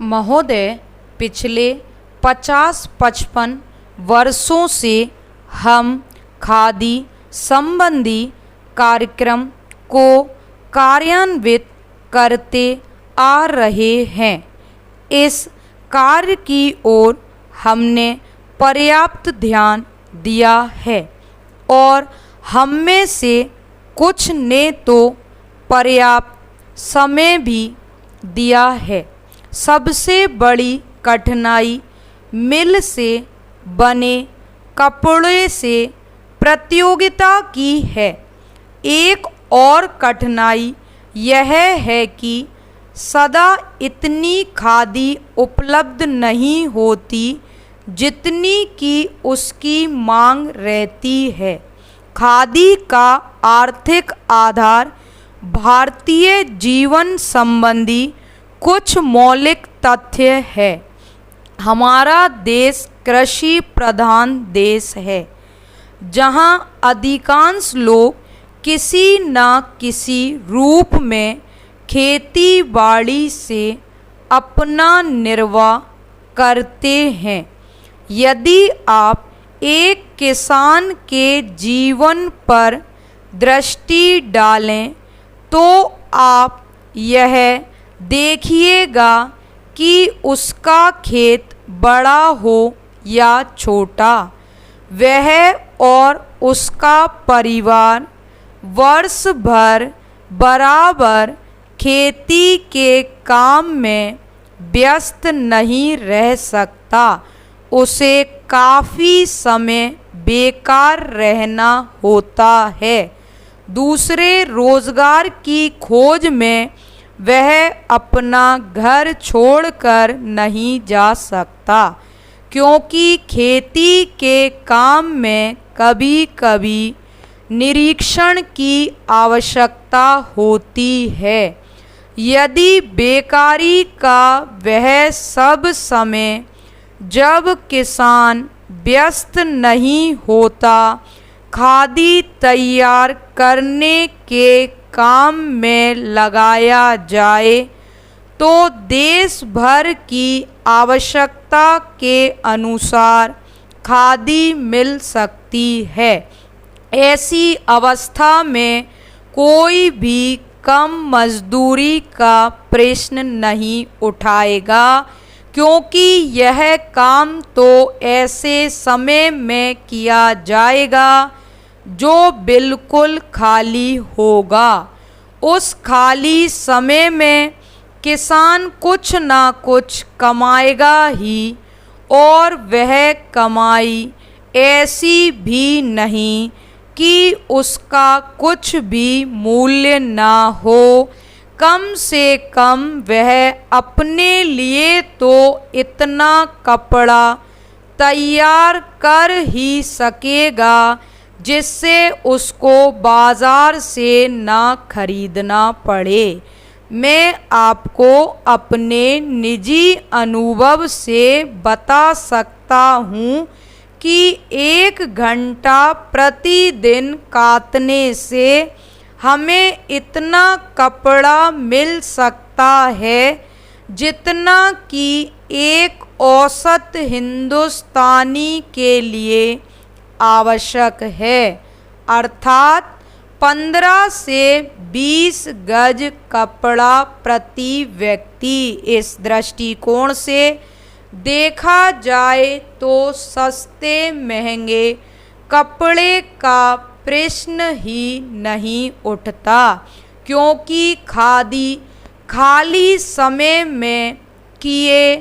महोदय, पिछले 50-55 वर्षों से हम खादी संबंधी कार्यक्रम को कार्यान्वित करते आ रहे हैं। इस कार्य की ओर हमने पर्याप्त ध्यान दिया है और हम में से कुछ ने तो पर्याप्त समय भी दिया है। सबसे बड़ी कठिनाई मिल से बने कपड़े से प्रतियोगिता की है। एक और कठिनाई यह है कि सदा इतनी खादी उपलब्ध नहीं होती जितनी कि उसकी मांग रहती है। खादी का आर्थिक आधार भारतीय जीवन संबंधी कुछ मौलिक तथ्य है। हमारा देश कृषि प्रधान देश है, जहां अधिकांश लोग किसी न किसी रूप में खेती बाड़ी से अपना निर्वाह करते हैं। यदि आप एक किसान के जीवन पर दृष्टि डालें तो आप यह देखिएगा कि उसका खेत बड़ा हो या छोटा, वह और उसका परिवार वर्ष भर बराबर खेती के काम में व्यस्त नहीं रह सकता। उसे काफ़ी समय बेकार रहना होता है। दूसरे रोज़गार की खोज में वह अपना घर छोड़कर नहीं जा सकता, क्योंकि खेती के काम में कभी कभी निरीक्षण की आवश्यकता होती है। यदि बेकारी का वह सब समय जब किसान व्यस्त नहीं होता खादी तैयार करने के काम में लगाया जाए तो देश भर की आवश्यकता के अनुसार खादी मिल सकती है। ऐसी अवस्था में कोई भी कम मजदूरी का प्रश्न नहीं उठाएगा, क्योंकि यह काम तो ऐसे समय में किया जाएगा जो बिल्कुल खाली होगा। उस खाली समय में किसान कुछ ना कुछ कमाएगा ही, और वह कमाई ऐसी भी नहीं कि उसका कुछ भी मूल्य ना हो। कम से कम वह अपने लिए तो इतना कपड़ा तैयार कर ही सकेगा जिससे उसको बाजार से ना खरीदना पड़े। मैं आपको अपने निजी अनुभव से बता सकता हूँ कि 1 घंटा प्रतिदिन काटने से हमें इतना कपड़ा मिल सकता है जितना कि एक औसत हिंदुस्तानी के लिए आवश्यक है, अर्थात 15 से 20 गज कपड़ा प्रति व्यक्ति। इस दृष्टिकोण से देखा जाए तो सस्ते महंगे कपड़े का प्रश्न ही नहीं उठता, क्योंकि खादी खाली समय में किए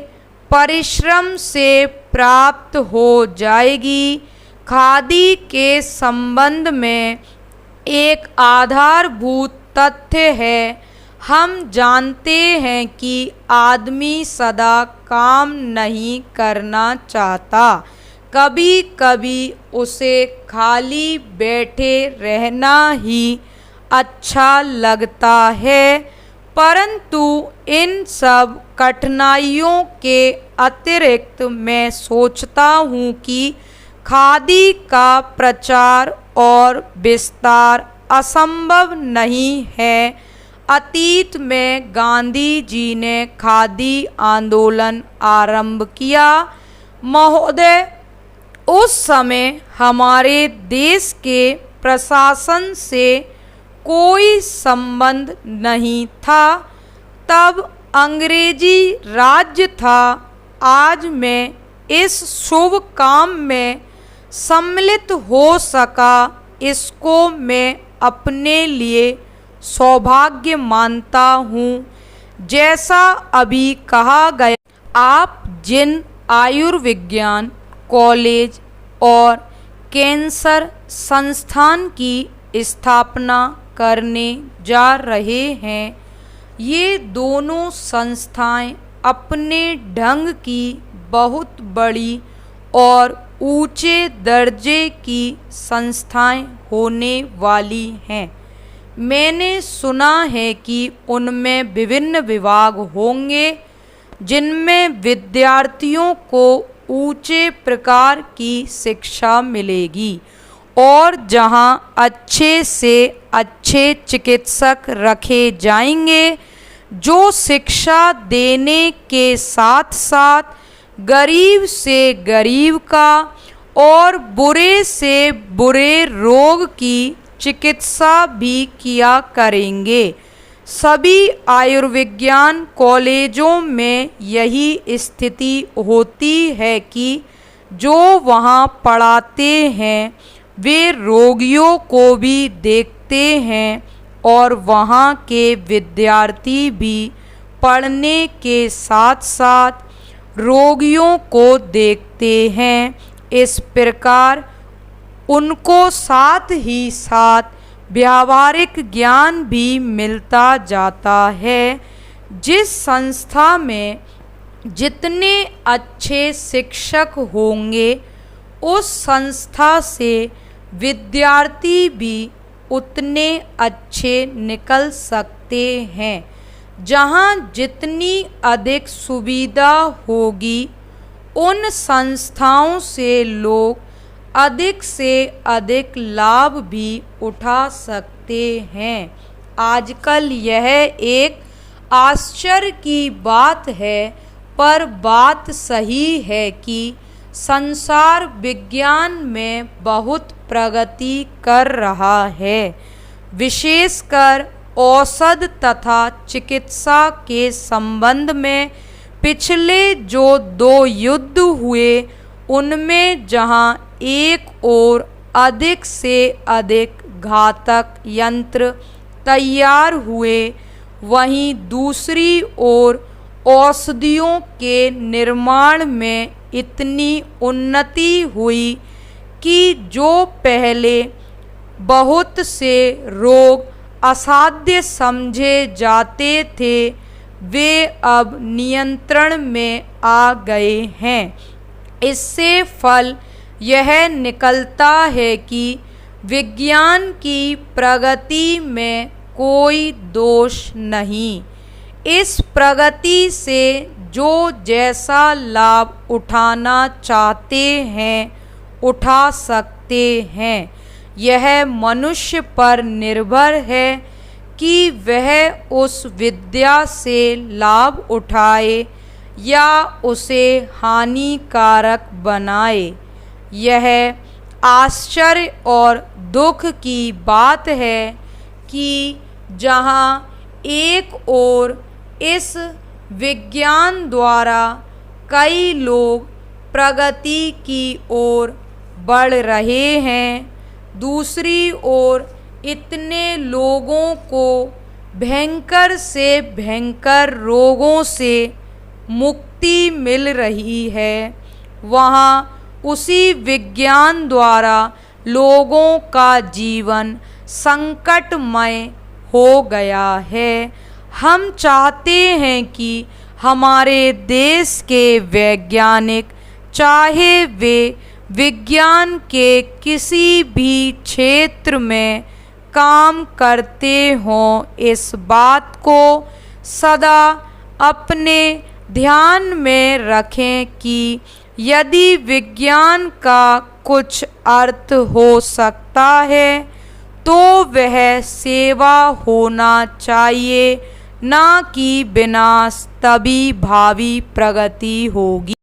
परिश्रम से प्राप्त हो जाएगी। खादी के संबंध में एक आधारभूत तथ्य है। हम जानते हैं कि आदमी सदा काम नहीं करना चाहता। कभी कभी उसे खाली बैठे रहना ही अच्छा लगता है, परंतु इन सब कठिनाइयों के अतिरिक्त मैं सोचता हूँ कि खादी का प्रचार और विस्तार असंभव नहीं है। अतीत में गांधी जी ने खादी आंदोलन आरंभ किया। महोदय, उस समय हमारे देश के प्रशासन से कोई संबंध नहीं था, तब अंग्रेजी राज्य था। आज मैं इस शुभ काम में सम्मिलित हो सका, इसको मैं अपने लिए सौभाग्य मानता हूँ। जैसा अभी कहा गया, आप जिन आयुर्विज्ञान कॉलेज और कैंसर संस्थान की स्थापना करने जा रहे हैं, ये दोनों संस्थाएं अपने ढंग की बहुत बड़ी और ऊंचे दर्जे की संस्थाएं होने वाली हैं। मैंने सुना है कि उनमें विभिन्न विभाग होंगे जिनमें विद्यार्थियों को ऊंचे प्रकार की शिक्षा मिलेगी और जहां अच्छे से अच्छे चिकित्सक रखे जाएंगे, जो शिक्षा देने के साथ साथ गरीब से गरीब का और बुरे से बुरे रोग की चिकित्सा भी किया करेंगे। सभी आयुर्विज्ञान कॉलेजों में यही स्थिति होती है कि जो वहाँ पढ़ाते हैं वे रोगियों को भी देखते हैं और वहाँ के विद्यार्थी भी पढ़ने के साथ साथ रोगियों को देखते हैं। इस प्रकार उनको साथ ही साथ व्यावहारिक ज्ञान भी मिलता जाता है। जिस संस्था में जितने अच्छे शिक्षक होंगे, उस संस्था से विद्यार्थी भी उतने अच्छे निकल सकते हैं। जहाँ जितनी अधिक सुविधा होगी, उन संस्थाओं से लोग अधिक से अधिक लाभ भी उठा सकते हैं। आजकल यह एक आश्चर्य की बात है, पर बात सही है कि संसार विज्ञान में बहुत प्रगति कर रहा है। विशेषकर औषध तथा चिकित्सा के संबंध में पिछले जो 2 युद्ध हुए, उनमें जहां एक ओर अधिक से अधिक घातक यंत्र तैयार हुए, वहीं दूसरी ओर औषधियों के निर्माण में इतनी उन्नति हुई कि जो पहले बहुत से रोग असाध्य समझे जाते थे, वे अब नियंत्रण में आ गए हैं। इससे फल यह निकलता है कि विज्ञान की प्रगति में कोई दोष नहीं। इस प्रगति से जो जैसा लाभ उठाना चाहते हैं, उठा सकते हैं। यह मनुष्य पर निर्भर है कि वह उस विद्या से लाभ उठाए या उसे हानिकारक बनाए। यह आश्चर्य और दुख की बात है कि जहाँ एक ओर इस विज्ञान द्वारा कई लोग प्रगति की ओर बढ़ रहे हैं, दूसरी ओर इतने लोगों को भयंकर से भयंकर रोगों से मुक्ति मिल रही है। वहाँ उसी विज्ञान द्वारा लोगों का जीवन संकटमय हो गया है। हम चाहते हैं कि हमारे देश के वैज्ञानिक, चाहे वे विज्ञान के किसी भी क्षेत्र में काम करते हों, इस बात को सदा अपने ध्यान में रखें कि यदि विज्ञान का कुछ अर्थ हो सकता है, तो वह सेवा होना चाहिए, ना कि विनाश, तभी भावी प्रगति होगी।